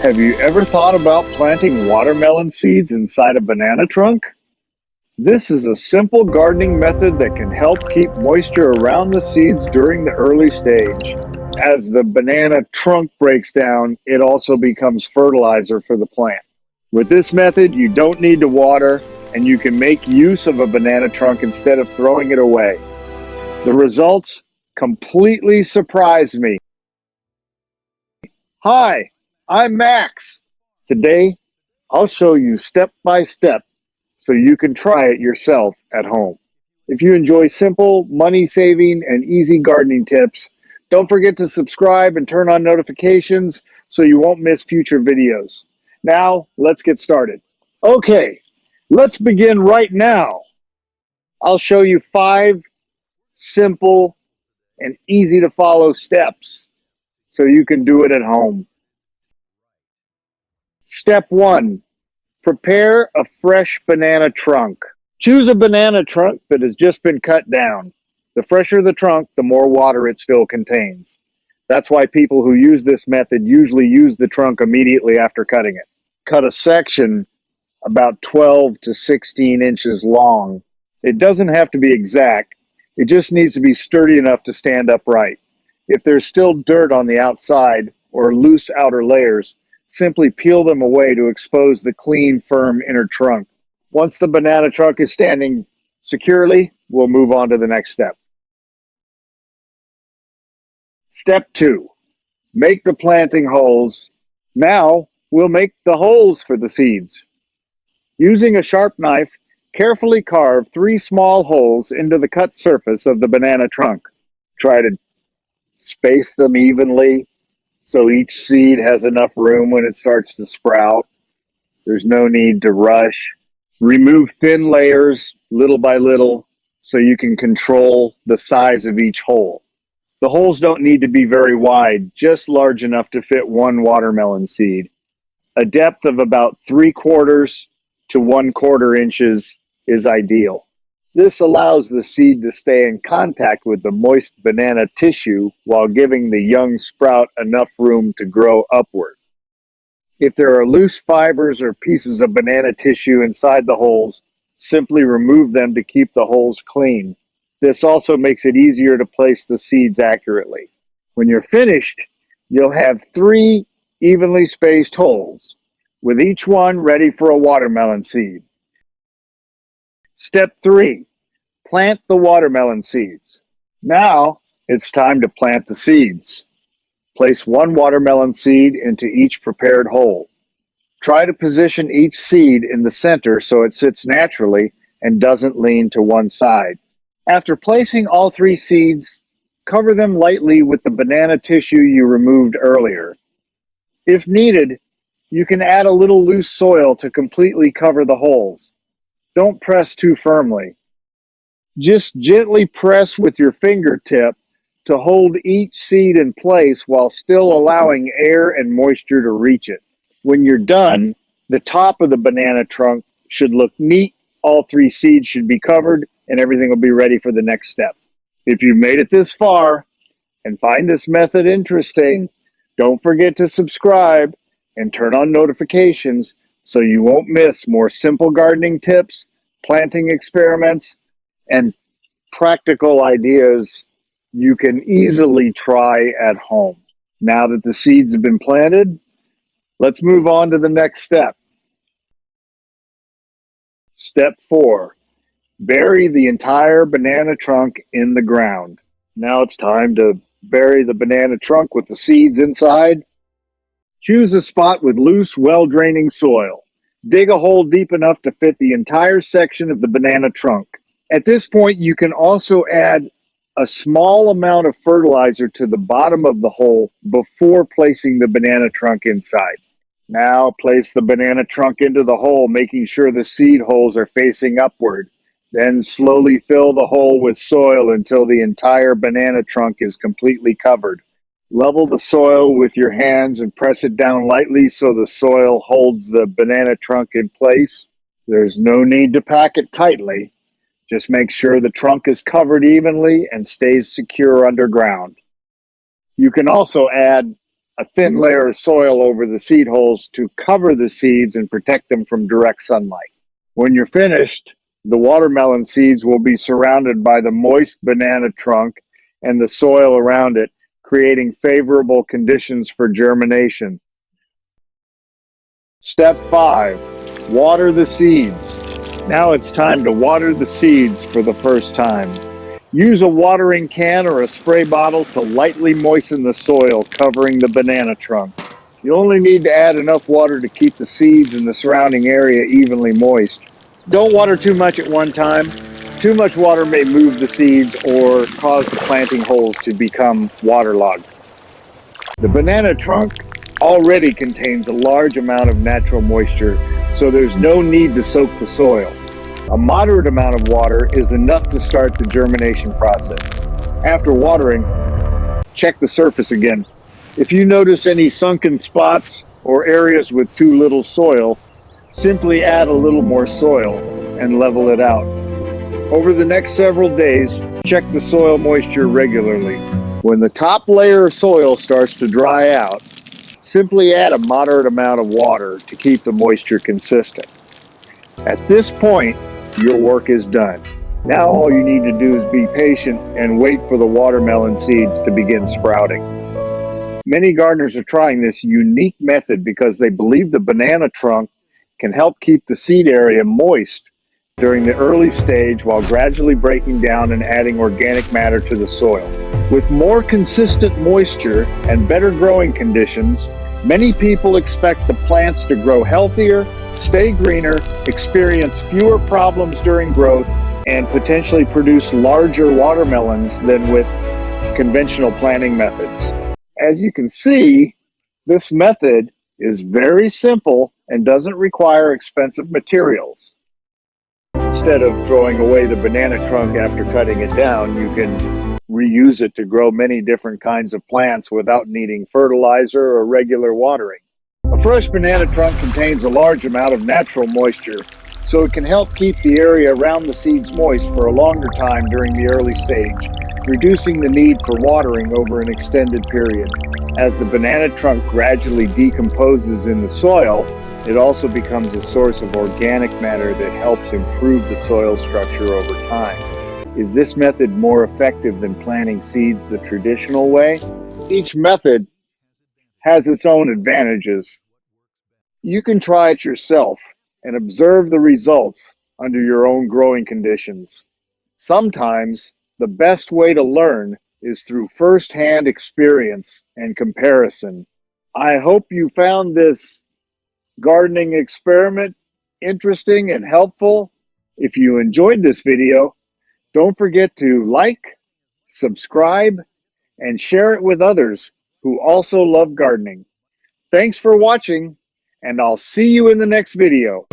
Have you ever thought about planting watermelon seeds inside a banana trunk? This is a simple gardening method that can help keep moisture around the seeds during the early stage. As the banana trunk breaks down, it also becomes fertilizer for the plant. With this method, you don't need to water, and you can make use of a banana trunk instead of throwing it away. The results completely surprised me. Hi, I'm Max. Today, I'll show you step by step so you can try it yourself at home. If you enjoy simple, money-saving, and easy gardening tips, don't forget to subscribe and turn on notifications so you won't miss future videos. Now, let's get started. Okay, let's begin right now. I'll show you 5 simple and easy to follow steps so you can do it at home. Step 1. Prepare a fresh banana trunk. Choose a banana trunk that has just been cut down. The fresher the trunk, the more water it still contains. That's why people who use this method usually use the trunk immediately after cutting it. Cut a section about 12 to 16 inches long. It doesn't have to be exact. It just needs to be sturdy enough to stand upright. If there's still dirt on the outside or loose outer layers, simply peel them away to expose the clean, firm inner trunk. Once the banana trunk is standing securely, we'll move on to the next step. Step 2. Make the planting holes. Now, we'll make the holes for the seeds. Using a sharp knife, carefully carve 3 small holes into the cut surface of the banana trunk. Try to space them evenly so each seed has enough room when it starts to sprout. There's no need to rush. Remove thin layers little by little so you can control the size of each hole. The holes don't need to be very wide, just large enough to fit 1 watermelon seed. A depth of about 3/4 to 1/4 inches is ideal. This allows the seed to stay in contact with the moist banana tissue while giving the young sprout enough room to grow upward. If there are loose fibers or pieces of banana tissue inside the holes, simply remove them to keep the holes clean. This also makes it easier to place the seeds accurately. When you're finished, you'll have 3 evenly spaced holes, with each one ready for a watermelon seed. Step 3. Plant the watermelon seeds. Now, it's time to plant the seeds. Place 1 watermelon seed into each prepared hole. Try to position each seed in the center so it sits naturally and doesn't lean to one side. After placing all 3 seeds, cover them lightly with the banana tissue you removed earlier. If needed, you can add a little loose soil to completely cover the holes. Don't press too firmly. Just gently press with your fingertip to hold each seed in place while still allowing air and moisture to reach it. When you're done, the top of the banana trunk should look neat, all 3 seeds should be covered, and everything will be ready for the next step. If you made it this far and find this method interesting, don't forget to subscribe and turn on notifications so you won't miss more simple gardening tips, planting experiments, and practical ideas you can easily try at home. Now that the seeds have been planted, let's move on to the next step. Step 4. Bury the entire banana trunk in the ground. Now it's time to bury the banana trunk with the seeds inside. Choose a spot with loose, well-draining soil. Dig a hole deep enough to fit the entire section of the banana trunk. At this point, you can also add a small amount of fertilizer to the bottom of the hole before placing the banana trunk inside. Now place the banana trunk into the hole, making sure the seed holes are facing upward. Then slowly fill the hole with soil until the entire banana trunk is completely covered. Level the soil with your hands and press it down lightly so the soil holds the banana trunk in place. There's no need to pack it tightly. Just make sure the trunk is covered evenly and stays secure underground. You can also add a thin layer of soil over the seed holes to cover the seeds and protect them from direct sunlight. When you're finished, the watermelon seeds will be surrounded by the moist banana trunk and the soil around it, creating favorable conditions for germination. Step 5. Water the seeds. Now it's time to water the seeds for the first time. Use a watering can or a spray bottle to lightly moisten the soil covering the banana trunk. You only need to add enough water to keep the seeds and the surrounding area evenly moist. Don't water too much at one time. Too much water may move the seeds or cause the planting holes to become waterlogged. The banana trunk already contains a large amount of natural moisture, so there's no need to soak the soil. A moderate amount of water is enough to start the germination process. After watering, check the surface again. If you notice any sunken spots or areas with too little soil, simply add a little more soil and level it out. Over the next several days, check the soil moisture regularly. When the top layer of soil starts to dry out, simply add a moderate amount of water to keep the moisture consistent. At this point, your work is done. Now all you need to do is be patient and wait for the watermelon seeds to begin sprouting. Many gardeners are trying this unique method because they believe the banana trunk can help keep the seed area moist during the early stage while gradually breaking down and adding organic matter to the soil. With more consistent moisture and better growing conditions, many people expect the plants to grow healthier, stay greener, experience fewer problems during growth, and potentially produce larger watermelons than with conventional planting methods. As you can see, this method is very simple and doesn't require expensive materials. Instead of throwing away the banana trunk after cutting it down, you can reuse it to grow many different kinds of plants without needing fertilizer or regular watering. A fresh banana trunk contains a large amount of natural moisture, so it can help keep the area around the seeds moist for a longer time during the early stage, reducing the need for watering over an extended period. As the banana trunk gradually decomposes in the soil, it also becomes a source of organic matter that helps improve the soil structure over time. Is this method more effective than planting seeds the traditional way? Each method has its own advantages. You can try it yourself and observe the results under your own growing conditions. Sometimes the best way to learn is through first-hand experience and comparison. I hope you found this gardening experiment interesting and helpful. If you enjoyed this video, don't forget to like, subscribe, and share it with others who also love gardening. Thanks for watching, and I'll see you in the next video.